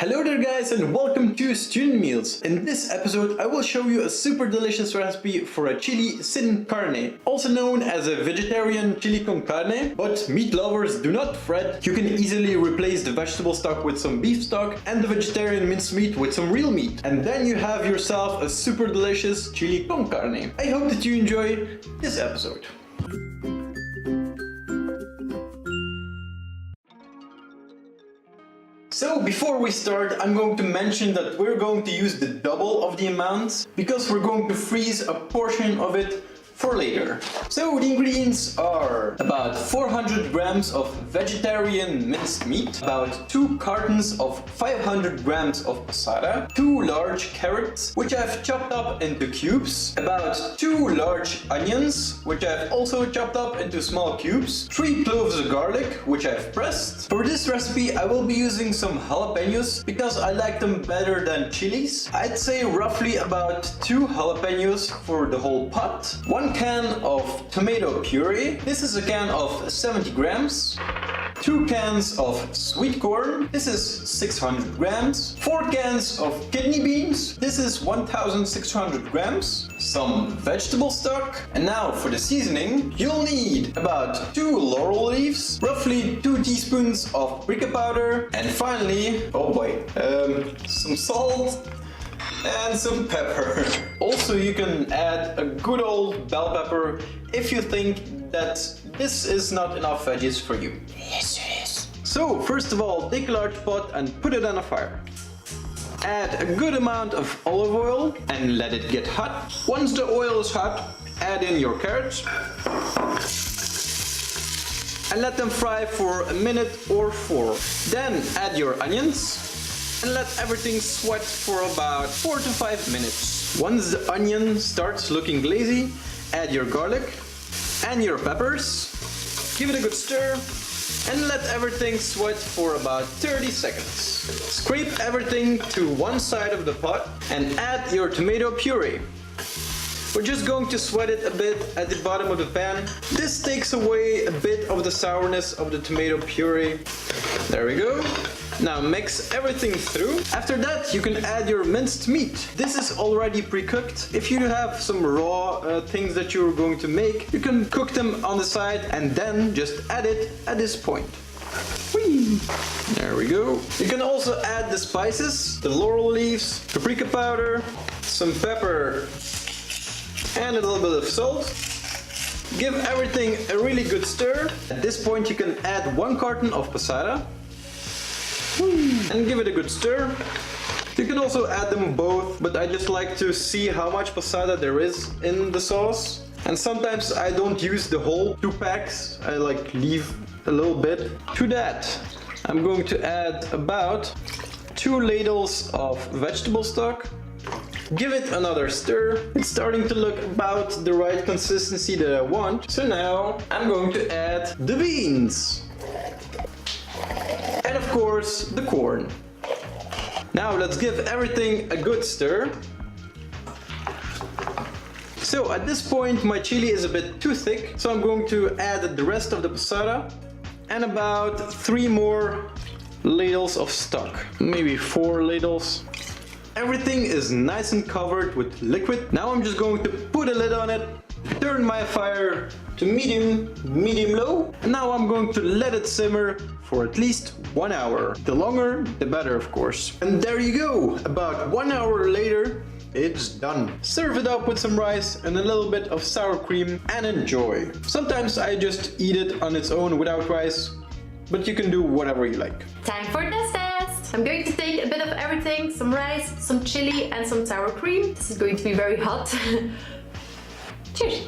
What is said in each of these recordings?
Hello there guys and welcome to Student Meals. In this episode I will show you a super delicious recipe for a chili sin carne, also known as a vegetarian chili con carne, but meat lovers do not fret. You can easily replace the vegetable stock with some beef stock and the vegetarian minced meat with some real meat. And then you have yourself a super delicious chili con carne. I hope that you enjoy this episode. So before we start, I'm going to mention that we're going to use the double of the amount because we're going to freeze a portion of it for later. So the ingredients are about 400 grams of vegetarian minced meat, about 2 cartons of 500 grams of passata, 2 large carrots, which I've chopped up into cubes, about 2 large onions, which I've also chopped up into small cubes, 3 cloves of garlic, which I've pressed. For this recipe, I will be using some jalapenos because I like them better than chilies. I'd say roughly about 2 jalapenos for the whole pot. 1 can of tomato puree. This is a can of 70 grams. 2 cans of sweet corn. This is 600 grams. 4 cans of kidney beans. This is 1600 grams. Some vegetable stock. And now for the seasoning, you'll need about 2 laurel leaves, roughly 2 teaspoons of paprika powder, and finally, oh boy, some salt and some pepper. Also, you can add a good old bell pepper if you think that this is not enough veggies for you. Yes, it is. So, first of all, take a large pot and put it on a fire. Add a good amount of olive oil and let it get hot. Once the oil is hot, add in your carrots and let them fry for a minute or 4. Then add your onions and let everything sweat for about 4 to 5 minutes. Once the onion starts looking glazy, add your garlic and your peppers. Give it a good stir and let everything sweat for about 30 seconds. Scrape everything to one side of the pot and add your tomato puree. We're just going to sweat it a bit at the bottom of the pan. This takes away a bit of the sourness of the tomato puree. There we go. Now mix everything through. After that, you can add your minced meat. This is already pre-cooked. If you have some raw things that you're going to make, you can cook them on the side and then just add it at this point. Whee! There we go. You can also add the spices, the laurel leaves, paprika powder, some pepper, and a little bit of salt. Give everything a really good stir. At this point, you can add 1 carton of passata and give it a good stir. You can also add them both, but I just like to see how much passata there is in the sauce. And sometimes I don't use the whole 2 packs, I leave a little bit. To that, I'm going to add about 2 ladles of vegetable stock. Give it another stir. It's starting to look about the right consistency that I want. So now I'm going to add the beans. And of course, the corn. Now let's give everything a good stir. So at this point my chili is a bit too thick, so I'm going to add the rest of the passata and about 3 more ladles of stock. Maybe 4 ladles. Everything is nice and covered with liquid. Now I'm just going to put a lid on it, turn my fire to medium-low, and now I'm going to let it simmer for at least 1 hour. The longer, the better, of course. And there you go! About 1 hour later, it's done. Serve it up with some rice and a little bit of sour cream and enjoy. Sometimes I just eat it on its own without rice, but you can do whatever you like. Time for this test! I'm going to take a bit of everything, some rice, some chili and some sour cream. This is going to be very hot. Cheers!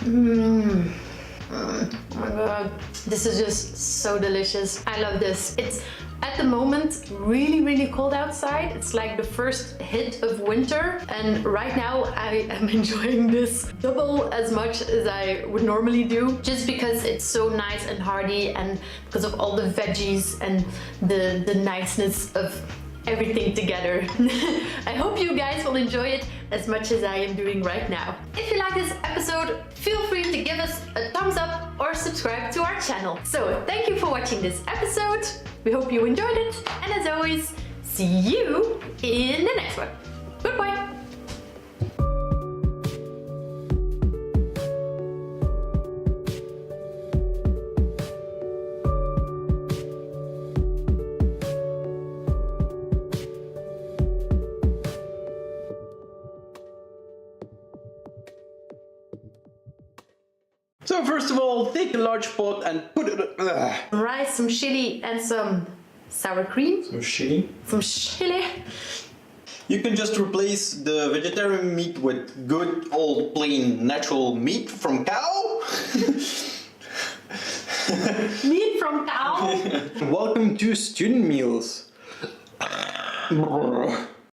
Oh my god, this is just so delicious. I love this. It's at the moment really cold outside. It's like the first hit of winter, and right now I am enjoying this double as much as I would normally do, just because it's so nice and hearty and because of all the veggies and the niceness of everything together. I hope you guys will enjoy it as much as I am doing right now. If you like this episode, feel free to give us a thumbs up or subscribe to our channel. So thank you for watching this episode. We hope you enjoyed it. And as always, see you in the next one. Goodbye. So first of all, take a large pot and put it... Some rice, some chili, and some sour cream. Some chili. Some chili. You can just replace the vegetarian meat with good old plain natural meat from cow. Meat from cow. Welcome to Student Meals.